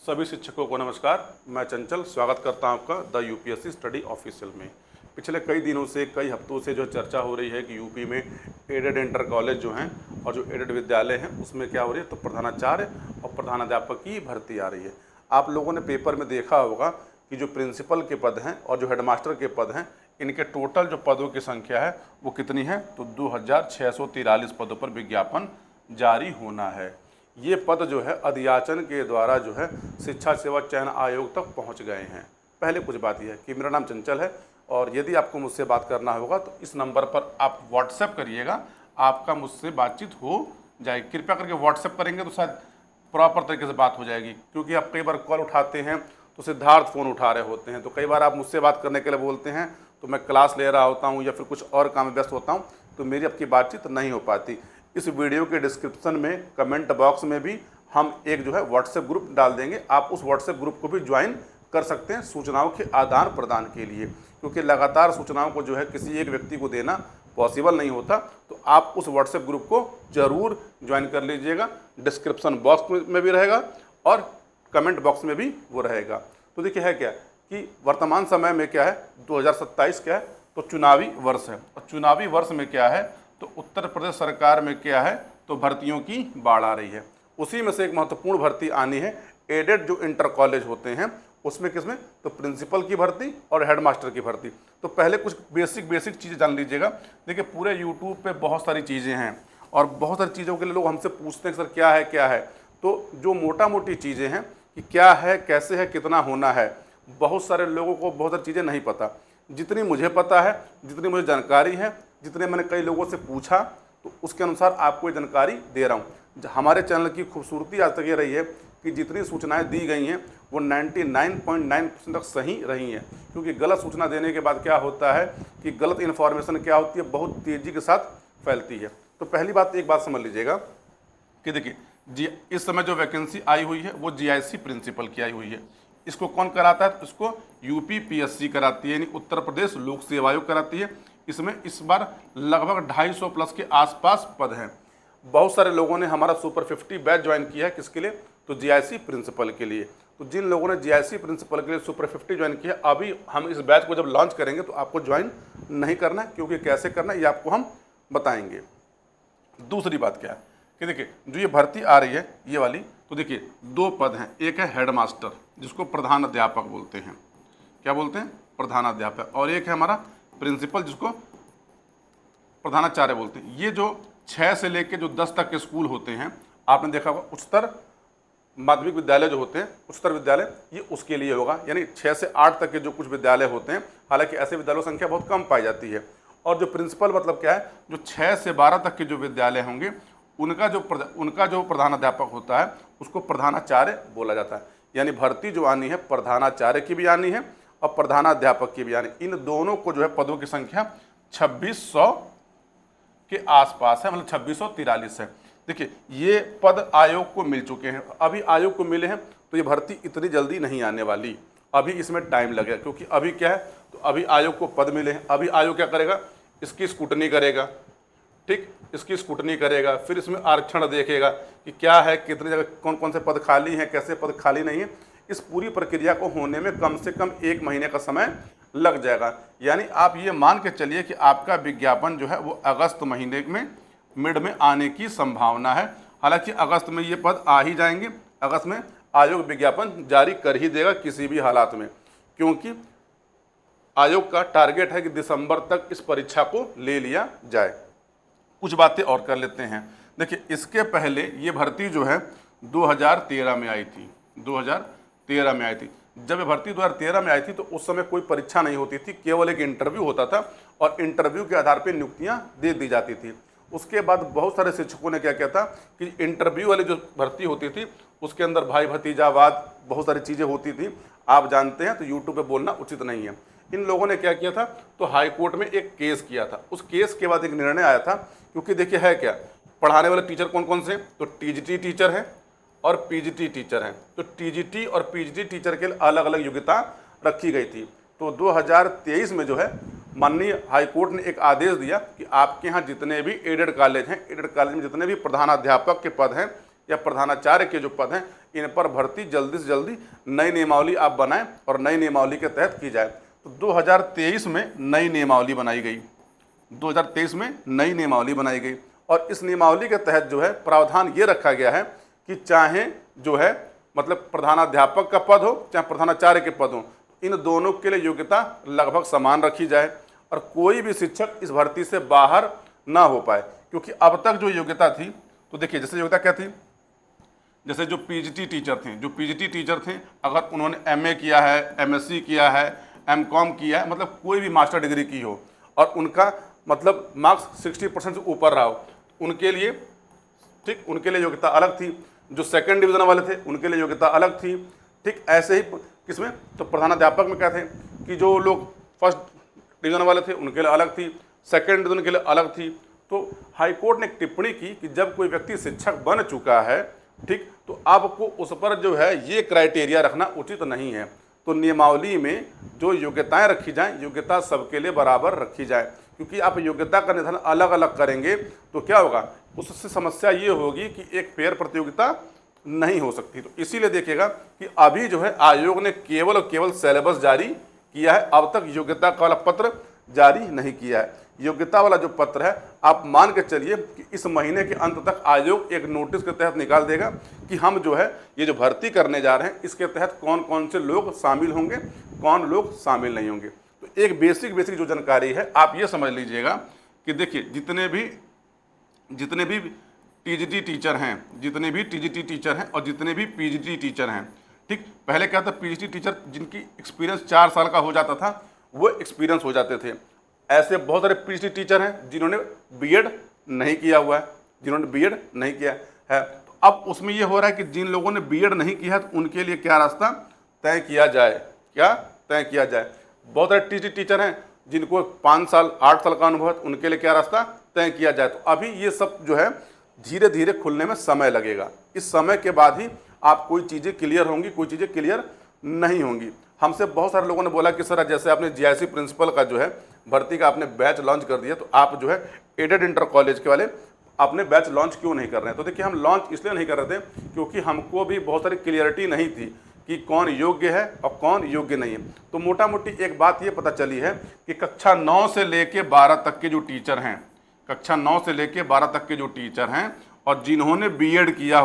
सभी शिक्षकों को नमस्कार। मैं चंचल स्वागत करता हूं आपका द यूपीएससी स्टडी ऑफिशियल में। पिछले कई दिनों से कई हफ्तों से जो चर्चा हो रही है कि यूपी में एडेड इंटर कॉलेज जो हैं और जो एडेड विद्यालय हैं उसमें क्या हो रही है, तो प्रधानाचार्य और प्रधानाध्यापक की भर्ती आ रही है। आप लोगों ने पेपर में देखा होगा कि जो प्रिंसिपल के पद हैं और जो हेडमास्टर के पद हैं, इनके टोटल जो पदों की संख्या है वो कितनी है, तो 2643 पदों पर विज्ञापन जारी होना है। ये पद जो है अधियाचन के द्वारा जो है शिक्षा सेवा चयन आयोग तक पहुंच गए हैं। पहले कुछ बात यह है कि मेरा नाम चंचल है और यदि आपको मुझसे बात करना होगा तो इस नंबर पर आप व्हाट्सएप करिएगा, आपका मुझसे बातचीत हो जाएगी। कृपया करके व्हाट्सएप करेंगे तो शायद प्रॉपर तरीके से बात हो जाएगी, क्योंकि आप कई बार कॉल उठाते हैं तो सिद्धार्थ फ़ोन उठा रहे होते हैं, तो कई बार आप मुझसे बात करने के लिए बोलते हैं तो मैं क्लास ले रहा होता हूँ या फिर कुछ और काम में व्यस्त होता हूँ, तो मेरी आपकी बातचीत नहीं हो पाती। इस वीडियो के डिस्क्रिप्शन में कमेंट बॉक्स में भी हम एक जो है व्हाट्सएप ग्रुप डाल देंगे, आप उस व्हाट्सएप ग्रुप को भी ज्वाइन कर सकते हैं सूचनाओं के आदान प्रदान के लिए, क्योंकि लगातार सूचनाओं को जो है किसी एक व्यक्ति को देना पॉसिबल नहीं होता। तो आप उस व्हाट्सएप ग्रुप को ज़रूर ज्वाइन कर लीजिएगा, डिस्क्रिप्शन बॉक्स में भी रहेगा और कमेंट बॉक्स में भी वो रहेगा। तो देखिए है क्या कि वर्तमान समय में क्या है, 2027 क्या है, तो चुनावी वर्ष है, और चुनावी वर्ष में क्या है, तो उत्तर प्रदेश सरकार में क्या है, तो भर्तियों की बाढ़ आ रही है। उसी में से एक महत्वपूर्ण भर्ती आनी है एडेड जो इंटर कॉलेज होते हैं उसमें, किसमें, तो प्रिंसिपल की भर्ती और हेडमास्टर की भर्ती। तो पहले कुछ बेसिक चीज़ें जान लीजिएगा। देखिए पूरे यूट्यूब पे बहुत सारी चीज़ें हैं और बहुत सारी चीज़ों के लिए लोग हमसे पूछते हैं कि सर क्या है। तो जो मोटा मोटी चीज़ें हैं कि क्या है, कैसे है, कितना होना है, बहुत सारे लोगों को बहुत सारी चीज़ें नहीं पता। जितनी मुझे पता है, जितनी मुझे जानकारी है, जितने मैंने कई लोगों से पूछा, तो उसके अनुसार आपको ये जानकारी दे रहा हूँ। हमारे चैनल की खूबसूरती आज तक ये रही है कि जितनी सूचनाएं दी गई हैं वो 99.9% तक सही रही हैं, क्योंकि गलत सूचना देने के बाद क्या होता है कि गलत इन्फॉर्मेशन क्या होती है, बहुत तेज़ी के साथ फैलती है। तो पहली बात, एक बात समझ लीजिएगा कि देखिए इस समय जो वैकेंसी आई हुई है वो जीआईसी प्रिंसिपल की आई हुई है। इसको कौन कराता है, तो इसको यूपीपीएससी कराती है, यानी उत्तर प्रदेश लोक सेवा आयोग कराती है। इसमें इस बार लगभग 250 प्लस के आसपास पद हैं। बहुत सारे लोगों ने हमारा सुपर 50 बैच ज्वाइन किया है, किसके लिए, तो जीआईसी प्रिंसिपल के लिए। तो जिन लोगों ने जीआईसी प्रिंसिपल के लिए सुपर 50 ज्वाइन किया, अभी हम इस बैच को जब लॉन्च करेंगे तो आपको ज्वाइन नहीं करना है, क्योंकि कैसे करना है ये आपको हम बताएंगे। दूसरी बात क्या है कि देखिए जो ये भर्ती आ रही है ये वाली, तो देखिए 2 पद हैं। एक है हेडमास्टर जिसको प्रधान अध्यापक बोलते हैं, क्या बोलते हैं, प्रधान अध्यापक, और एक है हमारा प्रिंसिपल जिसको प्रधानाचार्य बोलते हैं। ये जो 6 से लेकर जो 10 तक के स्कूल होते हैं, आपने देखा होगा उच्चतर माध्यमिक विद्यालय जो होते हैं, उच्चतर विद्यालय, ये उसके लिए होगा, यानी 6 से 8 तक के जो कुछ विद्यालय होते हैं, हालांकि ऐसे विद्यालयों की संख्या बहुत कम पाई जाती है। और जो प्रिंसिपल मतलब क्या है, जो 6 से 12 तक के जो विद्यालय होंगे उनका जो प्रधानाध्यापक होता है उसको प्रधानाचार्य बोला जाता है। यानी भर्ती जो आनी है प्रधानाचार्य की भी आनी है और प्रधानाध्यापक की भी आनी। इन दोनों को जो है पदों की संख्या 2600 के आसपास है, मतलब 2643 है। देखिए ये पद आयोग को मिल चुके हैं, अभी आयोग को मिले हैं, तो ये भर्ती इतनी जल्दी नहीं आने वाली, अभी इसमें टाइम लगेगा, क्योंकि अभी क्या है, तो अभी आयोग को पद मिले हैं। अभी आयोग क्या करेगा, इसकी स्क्रूटनी करेगा, ठीक, इसकी स्क्रूटनी करेगा, फिर इसमें आरक्षण देखेगा कि क्या है, कितनी जगह कौन कौन से पद खाली हैं, कैसे पद खाली नहीं है। इस पूरी प्रक्रिया को होने में कम से कम 1 महीने का समय लग जाएगा। यानी आप ये मान के चलिए कि आपका विज्ञापन जो है वो अगस्त महीने में मिड में आने की संभावना है। हालांकि अगस्त में ये पद आ ही जाएंगे, अगस्त में आयोग विज्ञापन जारी कर ही देगा किसी भी हालात में, क्योंकि आयोग का टारगेट है कि दिसंबर तक इस परीक्षा को ले लिया जाए। कुछ बातें और कर लेते हैं। देखिए इसके पहले ये भर्ती जो है 2013 में आई थी, 2013 में आई थी। जब ये भर्ती 2013 में आई थी तो उस समय कोई परीक्षा नहीं होती थी, केवल एक इंटरव्यू होता था और इंटरव्यू के आधार पर नियुक्तियां दे दी जाती थी। उसके बाद बहुत सारे शिक्षकों ने क्या किया था कि इंटरव्यू वाली जो भर्ती होती थी उसके अंदर भाई भतीजावाद बहुत सारी चीज़ें होती थी, आप जानते हैं, तो यूट्यूब पे बोलना उचित नहीं है। इन लोगों ने क्या किया था, तो हाई कोर्ट में एक केस किया था। उस केस के बाद एक निर्णय आया था, क्योंकि देखिए है क्या, पढ़ाने वाले टीचर कौन कौन से, तो टीजीटी टीचर हैं और पीजीटी टीचर हैं। तो टीजीटी और पीजीटी टीचर के लिए अलग अलग योग्यता रखी गई थी। तो 2023 में जो है माननीय हाईकोर्ट ने एक आदेश दिया कि आपके यहाँ जितने भी एडेड कॉलेज हैं, एडेड कॉलेज में जितने भी प्रधानाध्यापक के पद हैं या प्रधानाचार्य के जो पद हैं, इन पर भर्ती जल्दी से जल्दी नई नियमावली आप बनाएं और नई नियमावली के तहत की जाए। तो 2023 में नई नियमावली बनाई गई, 2023 में नई नियमावली बनाई गई और इस नियमावली के तहत जो है प्रावधान ये रखा गया है कि चाहे जो है मतलब प्रधानाध्यापक का पद हो चाहे प्रधानाचार्य के पद हो, इन दोनों के लिए योग्यता लगभग समान रखी जाए और कोई भी शिक्षक इस भर्ती से बाहर ना हो पाए। क्योंकि अब तक जो योग्यता थी, तो देखिए जैसे योग्यता क्या थी, जैसे जो पीजीटी टीचर थे, अगर उन्होंने एमए किया है, एमएससी किया है, एमकॉम किया है, मतलब कोई भी मास्टर डिग्री की हो और उनका मतलब मार्क्स 60% से ऊपर रहा हो, उनके लिए ठीक, उनके लिए योग्यता अलग थी। जो सेकंड डिवीजन वाले थे उनके लिए योग्यता अलग थी। ठीक, ऐसे ही किसमें, तो प्रधानाध्यापक में क्या थे कि जो लोग फर्स्ट डिवीजन वाले थे उनके लिए अलग थी, सेकंड डिवीजन के लिए अलग थी। तो हाईकोर्ट ने एक टिप्पणी की कि जब कोई व्यक्ति शिक्षक बन चुका है, ठीक, तो आपको उस पर जो है ये क्राइटेरिया रखना उचित नहीं है। तो नियमावली में जो योग्यताएं रखी जाएं, योग्यता सबके लिए बराबर रखी जाए, क्योंकि आप योग्यता का निर्धारण अलग अलग करेंगे तो क्या होगा, उससे समस्या ये होगी कि एक फेयर प्रतियोगिता नहीं हो सकती। तो इसीलिए देखिएगा कि अभी जो है आयोग ने केवल और केवल सिलेबस जारी किया है, अब तक योग्यता का वाला पत्र जारी नहीं किया है। योग्यता वाला जो पत्र है आप मान के चलिए कि इस महीने के अंत तक आयोग एक नोटिस के तहत निकाल देगा कि हम जो है ये जो भर्ती करने जा रहे हैं इसके तहत कौन कौन से लोग शामिल होंगे, कौन लोग शामिल नहीं होंगे। तो एक बेसिक जो जानकारी है आप ये समझ लीजिएगा कि देखिए जितने भी टीजीटी टीचर हैं और जितने भी पीजीटी टीचर हैं, ठीक, पहले क्या था, पीजीटी टीचर जिनकी एक्सपीरियंस 4 साल का हो जाता था वो एक्सपीरियंस हो जाते थे। ऐसे बहुत सारे पीजीटी टीचर हैं जिन्होंने बीएड नहीं किया हुआ है, तो अब उसमें ये हो रहा है कि जिन लोगों ने बीएड नहीं किया है तो उनके लिए क्या रास्ता तय किया जाए। बहुत सारे टीजीटी टीचर हैं जिनको 5 साल 8 साल का अनुभव है, उनके लिए क्या रास्ता तय किया जाए। तो अभी ये सब जो है धीरे धीरे खुलने में समय लगेगा। इस समय के बाद ही आप कोई चीज़ें क्लियर होंगी, कोई चीज़ें क्लियर नहीं होंगी। हमसे बहुत सारे लोगों ने बोला कि सर जैसे आपने जीआईसी प्रिंसिपल का जो है भर्ती का आपने बैच लॉन्च कर दिया, तो आप जो है एडेड इंटर कॉलेज के वाले अपने बैच लॉन्च क्यों नहीं कर रहे हैं। तो देखिए हम लॉन्च इसलिए नहीं कर रहे थे क्योंकि हमको भी बहुत सारी क्लियरिटी नहीं थी कि कौन योग्य है और कौन योग्य नहीं है। तो मोटा मोटी एक बात ये पता चली है कि कक्षा 9 से लेके 12 तक के जो टीचर हैं, कक्षा 9 से लेके 12 तक के जो टीचर हैं और जिन्होंने बीएड किया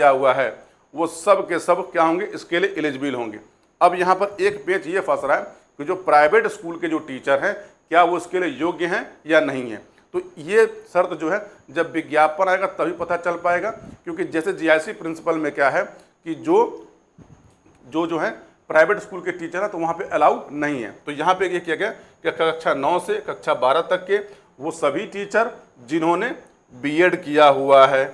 हुआ है वो सब के सब क्या होंगे, इसके लिए एलिजिबल होंगे। अब यहाँ पर एक पेच ये फंस रहा है कि जो प्राइवेट स्कूल के जो टीचर हैं क्या वो इसके लिए योग्य हैं या नहीं है। तो ये शर्त जो है जब विज्ञापन आएगा तभी पता चल पाएगा, क्योंकि जैसे जीआईसी प्रिंसिपल में क्या है कि जो है प्राइवेट स्कूल के टीचर हैं तो वहाँ पे अलाउ नहीं है। तो यहाँ पे ये किया गया कि कक्षा 9 से कक्षा 12 तक के वो सभी टीचर जिन्होंने बीएड किया हुआ है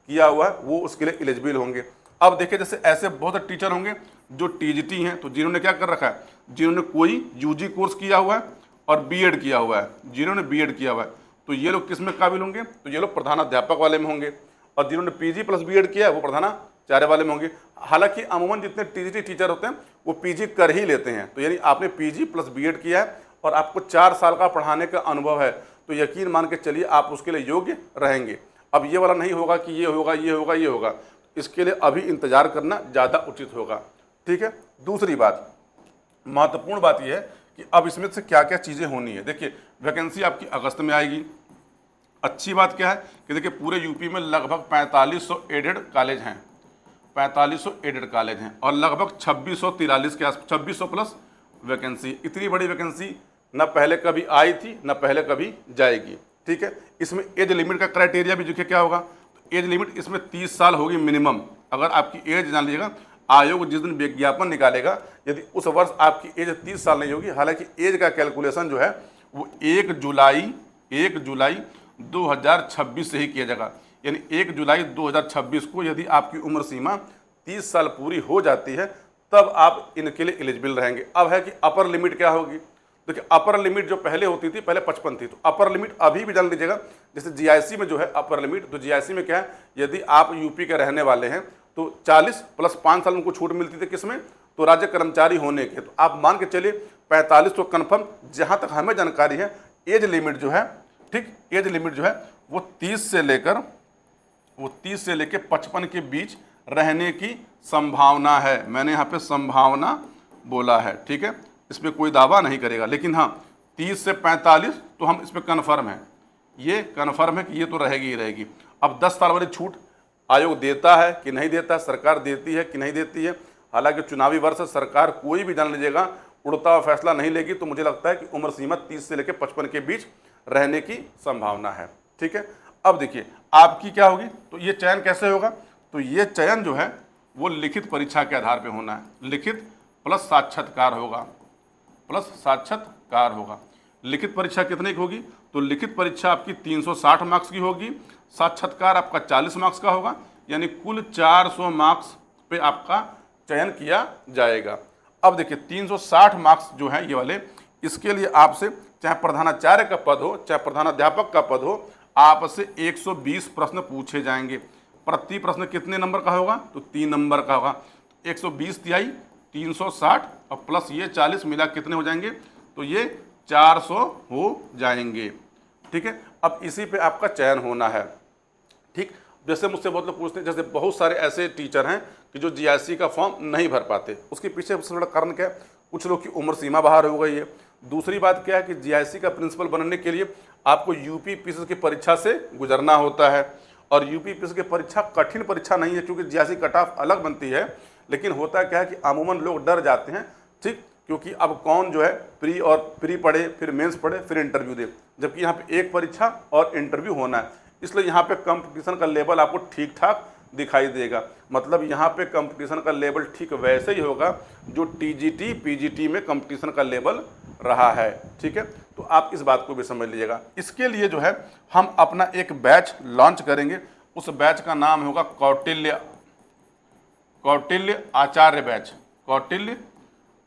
वो उसके लिए एलिजिबल होंगे। अब देखिए जैसे ऐसे बहुत सारे टीचर होंगे जो टीजीटी हैं, तो जिन्होंने क्या कर रखा है, जिन्होंने कोई यूजी कोर्स किया हुआ है और बीएड किया हुआ है, तो ये लोग किस में काबिल होंगे, तो ये लोग प्रधानाध्यापक वाले में होंगे। और जिन्होंने पीजी प्लस बीएड किया है वो प्रधानाचार्य वाले में होंगे। हालांकि अमूमन जितने टीजीटी टीचर होते हैं वो पीजी कर ही लेते हैं। तो यानी आपने पीजी प्लस बीएड किया है और आपको 4 साल का पढ़ाने का अनुभव है, तो यकीन मान के चलिए आप उसके लिए योग्य रहेंगे। अब ये वाला नहीं होगा कि ये होगा, इसके लिए अभी इंतजार करना ज़्यादा उचित होगा। ठीक है, दूसरी बात, महत्वपूर्ण बात यह है कि अब इसमें से क्या क्या चीज़ें होनी है। देखिए वैकेंसी आपकी अगस्त में आएगी। अच्छी बात क्या है कि देखिए पूरे यूपी में लगभग 4500 एडेड कॉलेज हैं और लगभग 2643 के आस 2600 प्लस वैकेंसी। इतनी बड़ी वैकेंसी न पहले कभी आई थी न पहले कभी जाएगी। ठीक है, इसमें एज लिमिट का क्राइटेरिया भी देखिए क्या होगा, तो एज लिमिट इसमें 30 साल होगी मिनिमम। अगर आपकी एज जान लीजिएगा, आयोग जिस दिन विज्ञापन निकालेगा यदि उस वर्ष आपकी एज 30 साल नहीं होगी, हालांकि एज का कैलकुलेशन जो है वो 1 जुलाई 2026 से ही किया जाएगा। यानी 1 जुलाई 2026 को यदि आपकी उम्र सीमा 30 साल पूरी हो जाती है तब आप इनके लिए एलिजिबल रहेंगे। अब है कि अपर लिमिट क्या होगी। देखिए अपर लिमिट जो पहले होती थी, पहले 55 थी, तो अपर लिमिट अभी भी जान लीजिएगा। जैसे जीआईसी में जो है अपर लिमिट, तो जीआईसी में क्या है, यदि आप यूपी के रहने वाले हैं तो 40 प्लस 5 साल उनको छूट मिलती थी, किसमें, तो राज्य कर्मचारी होने के। तो आप मान के चलिए 45 तो कन्फर्म। जहाँ तक हमें जानकारी है एज लिमिट जो है, ठीक, एज लिमिट जो है वो 30 से लेकर वो 30 से लेके 55 के बीच रहने की संभावना है। मैंने यहाँ पे संभावना बोला है, ठीक है, इस पर कोई दावा नहीं करेगा। लेकिन हाँ 30 से 45 तो हम इस पर कन्फर्म है, ये कन्फर्म है कि ये तो रहेगी ही रहेगी। अब 10 साल वाली छूट आयोग देता है कि नहीं देता, सरकार देती है कि नहीं देती है। हालांकि चुनावी वर्ष है, सरकार कोई भी जान लीजिएगा उड़ता हुआ फैसला नहीं लेगी, तो मुझे लगता है कि उम्र सीमा 30 से लेकर 55 के बीच रहने की संभावना है, ठीक है। अब देखिए आपकी क्या होगी, तो ये चयन कैसे होगा, तो ये चयन जो है वो लिखित परीक्षा के आधार पर होना है। लिखित प्लस साक्षात्कार होगा, प्लस साक्षात्कार होगा। लिखित परीक्षा कितने की होगी, तो लिखित परीक्षा आपकी 360 मार्क्स की होगी, साक्षात्कार आपका 40 मार्क्स का होगा, यानी कुल 400 मार्क्स पे आपका चयन किया जाएगा। अब देखिए 360 मार्क्स जो है ये वाले, इसके लिए आपसे चाहे प्रधानाचार्य का पद हो चाहे प्रधानाध्यापक का पद हो, आपसे 120 प्रश्न पूछे जाएंगे। प्रति प्रश्न कितने नंबर का होगा, तो 3 नंबर का होगा। 120 तिहाई 360 और प्लस ये 40 मिला कितने हो जाएंगे, तो ये 400 हो जाएंगे, ठीक है। अब इसी पे आपका चयन होना है, ठीक। जैसे मुझसे बहुत लोग पूछते हैं, जैसे बहुत सारे ऐसे टीचर हैं कि जो जीआईसी का फॉर्म नहीं भर पाते। उसके पीछे सबसे बड़ा कारण क्या है, कुछ लोग की उम्र सीमा बाहर हो गई है। दूसरी बात क्या है कि जीआईसी का प्रिंसिपल बनने के लिए आपको यूपीपीएससी की परीक्षा से गुजरना होता है, और यूपीपीएससी की परीक्षा कठिन परीक्षा नहीं है, क्योंकि जीआईसी कट ऑफ अलग बनती है। लेकिन होता क्या है कि अमूमन लोग डर जाते हैं, ठीक, क्योंकि अब कौन जो है प्री पढ़े, फिर मेंस पढ़े, फिर इंटरव्यू दे, जबकि यहाँ पे एक परीक्षा और इंटरव्यू होना है। इसलिए यहाँ पे कंपटीशन का लेवल आपको ठीक ठाक दिखाई देगा। मतलब यहाँ पे कंपटीशन का लेवल ठीक वैसे ही होगा जो टीजीटी पीजीटी में कंपटीशन का लेवल रहा है, ठीक है। तो आप इस बात को भी समझ लीजिएगा। इसके लिए जो है हम अपना एक बैच लॉन्च करेंगे। उस बैच का नाम होगा कौटिल्य आचार्य बैच, कौटिल्य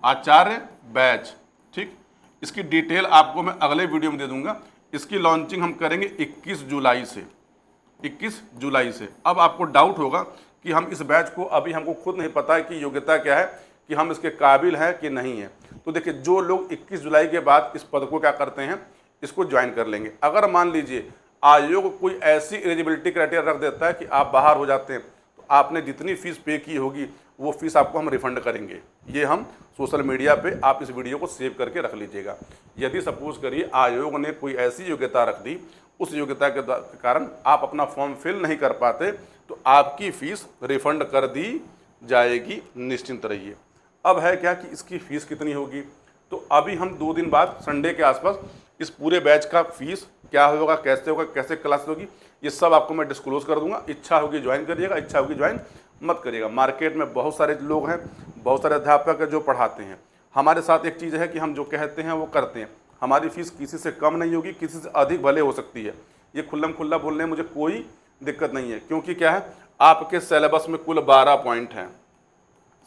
आचार्य बैच, ठीक। इसकी डिटेल आपको मैं अगले वीडियो में दे दूंगा। इसकी लॉन्चिंग हम करेंगे 21 जुलाई से, 21 जुलाई से। अब आपको डाउट होगा कि हम इस बैच को, अभी हमको खुद नहीं पता है कि योग्यता क्या है, कि हम इसके काबिल हैं कि नहीं है। तो देखिए जो लोग 21 जुलाई के बाद इस पद को क्या करते हैं, इसको ज्वाइन कर लेंगे। अगर मान लीजिए आयोग कोई ऐसी एलिजिबिलिटी क्राइटेरिया रख देता है कि आप बाहर हो जाते हैं, तो आपने जितनी फीस पे की होगी वो फीस आपको हम रिफंड करेंगे। ये हम सोशल मीडिया पे, आप इस वीडियो को सेव करके रख लीजिएगा। यदि सपोज करिए आयोग ने कोई ऐसी योग्यता रख दी, उस योग्यता के कारण आप अपना फॉर्म फिल नहीं कर पाते, तो आपकी फ़ीस रिफ़ंड कर दी जाएगी, निश्चिंत रहिए। अब है क्या कि इसकी फ़ीस कितनी होगी, तो अभी हम 2 दिन बाद संडे के आसपास इस पूरे बैच का फ़ीस क्या होगा, कैसे क्लास होगी, ये सब आपको मैं डिस्क्लोज़ कर दूंगा। इच्छा होगी ज्वाइन करिएगा, इच्छा होगी ज्वाइन मत करिएगा। मार्केट में बहुत सारे लोग हैं, बहुत सारे अध्यापक हैं जो पढ़ाते हैं। हमारे साथ एक चीज़ है कि हम जो कहते हैं वो करते हैं। हमारी फ़ीस किसी से कम नहीं होगी, किसी से अधिक भले हो सकती है। ये खुल्लम खुल्ला बोलने में मुझे कोई दिक्कत नहीं है, क्योंकि क्या है, आपके सिलेबस में कुल 12 पॉइंट हैं,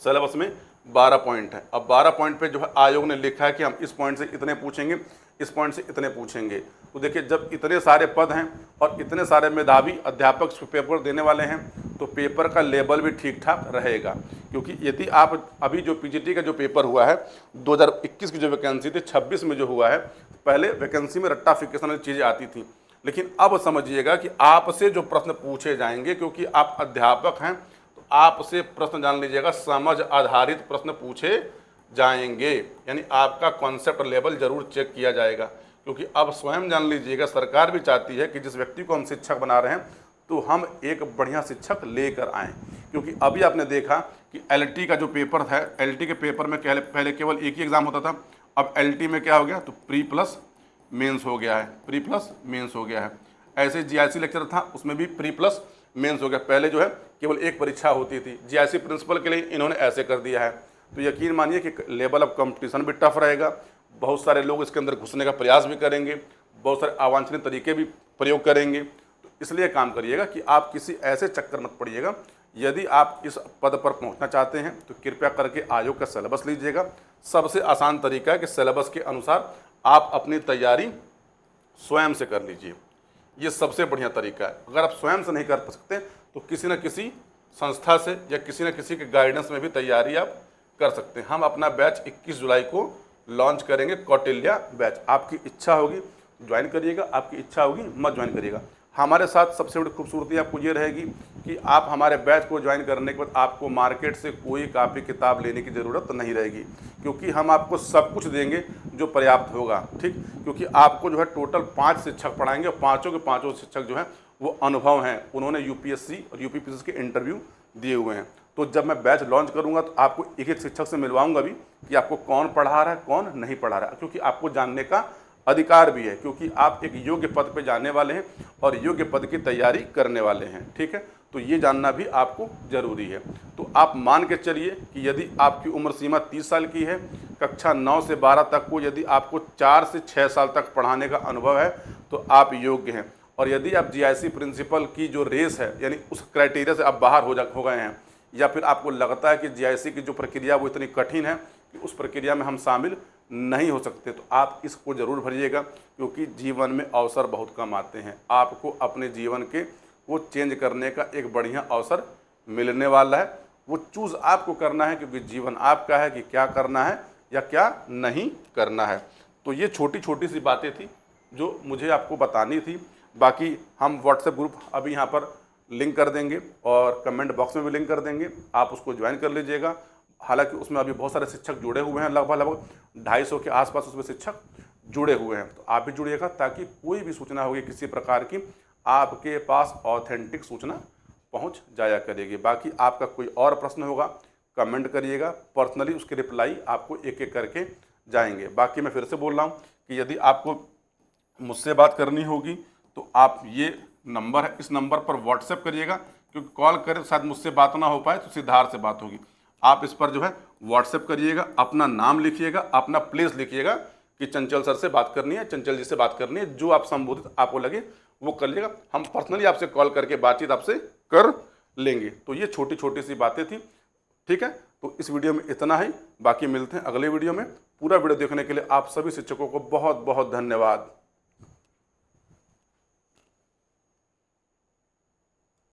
सिलेबस में 12 पॉइंट है। अब 12 पॉइंट पे जो है आयोग ने लिखा है कि हम इस पॉइंट से इतने पूछेंगे, इस पॉइंट से इतने पूछेंगे। तो देखिए जब इतने सारे पद हैं और इतने सारे मेधावी अध्यापक पेपर देने वाले हैं, तो पेपर का लेवल भी ठीक ठाक रहेगा। क्योंकि यदि आप अभी जो पीजीटी का जो पेपर हुआ है 2021 की जो वैकेंसी थी, 26 में जो हुआ है, पहले वैकेंसी में रट्टाफिकेशन वाली चीज़ें आती थी, लेकिन अब समझिएगा कि आपसे जो प्रश्न पूछे जाएंगे, क्योंकि आप अध्यापक हैं, तो आपसे प्रश्न जान लीजिएगा समझ आधारित प्रश्न पूछे जाएंगे। यानी आपका कॉन्सेप्ट लेवल जरूर चेक किया जाएगा, क्योंकि अब स्वयं जान लीजिएगा सरकार भी चाहती है कि जिस व्यक्ति को हम शिक्षक बना रहे हैं तो हम एक बढ़िया शिक्षक लेकर आएँ। क्योंकि अभी आपने देखा कि एलटी का जो पेपर है, एलटी के पेपर में पहले केवल एक ही एग्ज़ाम होता था, अब एलटी में क्या हो गया, तो प्री प्लस मेंस हो गया है, प्री प्लस मेंस हो गया है। ऐसे जीआईसी लेक्चर था, उसमें भी प्री प्लस मेंस हो गया। पहले जो है केवल एक परीक्षा होती थी, जीआईसी प्रिंसिपल के लिए इन्होंने ऐसे कर दिया है। तो यकीन मानिए कि लेवल ऑफ कंपटीशन भी टफ रहेगा, बहुत सारे लोग इसके अंदर घुसने का प्रयास भी करेंगे, बहुत सारे अवांछनीय तरीके भी प्रयोग करेंगे। तो इसलिए काम करिएगा कि आप किसी ऐसे चक्कर मत पड़िएगा। यदि आप इस पद पर पहुंचना चाहते हैं तो कृपया करके आयोग का सिलेबस लीजिएगा। सबसे आसान तरीका है कि सिलेबस के अनुसार आप अपनी तैयारी स्वयं से कर लीजिए, ये सबसे बढ़िया तरीका है। अगर आप स्वयं से नहीं कर सकते तो किसी न किसी संस्था से या किसी न किसी के गाइडेंस में भी तैयारी आप कर सकते हैं। हम अपना बैच 21 जुलाई को लॉन्च करेंगे, कौटिल्य बैच। आपकी इच्छा होगी ज्वाइन करिएगा, आपकी इच्छा होगी मत ज्वाइन करिएगा। हमारे साथ सबसे बड़ी खूबसूरती आपको ये रहेगी कि आप हमारे बैच को ज्वाइन करने के बाद आपको मार्केट से कोई कापी किताब लेने की ज़रूरत नहीं रहेगी, क्योंकि हम आपको सब कुछ देंगे जो पर्याप्त होगा। ठीक, क्योंकि आपको जो है टोटल 5 शिक्षक पढ़ाएंगे और पाँचों के पाँचों शिक्षक जो हैं वो अनुभव हैं, उन्होंने यूपीएससी और यूपीपीएससी के इंटरव्यू दिए हुए हैं। तो जब मैं बैच लॉन्च करूंगा तो आपको एक एक शिक्षक से मिलवाऊंगा भी कि आपको कौन पढ़ा रहा है कौन नहीं पढ़ा रहा है, क्योंकि आपको जानने का अधिकार भी है, क्योंकि आप एक योग्य पद पे जाने वाले हैं और योग्य पद की तैयारी करने वाले हैं। ठीक है, तो ये जानना भी आपको ज़रूरी है। तो आप मान के चलिए कि यदि आपकी उम्र सीमा 30 साल की है, कक्षा 9 से 12 तक को यदि आपको 4 से 6 साल तक पढ़ाने का अनुभव है तो आप योग्य हैं। और यदि आप जीआईसी प्रिंसिपल की जो रेस है यानी उस क्राइटेरिया से आप बाहर हो गए हैं, या फिर आपको लगता है कि जीआईसी की जो प्रक्रिया वो इतनी कठिन है कि उस प्रक्रिया में हम शामिल नहीं हो सकते, तो आप इसको ज़रूर भरिएगा, क्योंकि जीवन में अवसर बहुत कम आते हैं। आपको अपने जीवन के वो चेंज करने का एक बढ़िया अवसर मिलने वाला है। वो चूज़ आपको करना है, क्योंकि जीवन आपका है कि क्या करना है या क्या नहीं करना है। तो ये छोटी छोटी सी बातें थी जो मुझे आपको बतानी थी। बाकी हम व्हाट्सएप ग्रुप अभी यहाँ पर लिंक कर देंगे और कमेंट बॉक्स में भी लिंक कर देंगे, आप उसको ज्वाइन कर लीजिएगा। हालांकि उसमें अभी बहुत सारे शिक्षक जुड़े हुए हैं, लगभग 250 के आसपास उसमें शिक्षक जुड़े हुए हैं। तो आप भी जुड़िएगा, ताकि कोई भी सूचना होगी किसी प्रकार की आपके पास ऑथेंटिक सूचना पहुंच जाया करेगी। बाकी आपका कोई और प्रश्न होगा कमेंट करिएगा, पर्सनली उसके रिप्लाई आपको एक एक करके जाएंगे। बाकी मैं फिर से बोल रहा हूँ कि यदि आपको मुझसे बात करनी होगी तो आप ये नंबर है, इस नंबर पर व्हाट्सएप करिएगा, क्योंकि कॉल करें तो शायद मुझसे बात ना हो पाए, तो सिद्धार्थ से बात होगी। आप इस पर जो है व्हाट्सएप करिएगा, अपना नाम लिखिएगा, अपना प्लेस लिखिएगा कि चंचल सर से बात करनी है, चंचल जी से बात करनी है, जो आप संबोधित आपको लगे वो कर लीजिएगा। हम पर्सनली आपसे कॉल करके बातचीत आपसे कर लेंगे। तो ये छोटी छोटी सी बातें थी। ठीक है, तो इस वीडियो में इतना ही, बाकी मिलते हैं अगले वीडियो में। पूरा वीडियो देखने के लिए आप सभी शिक्षकों को बहुत बहुत धन्यवाद।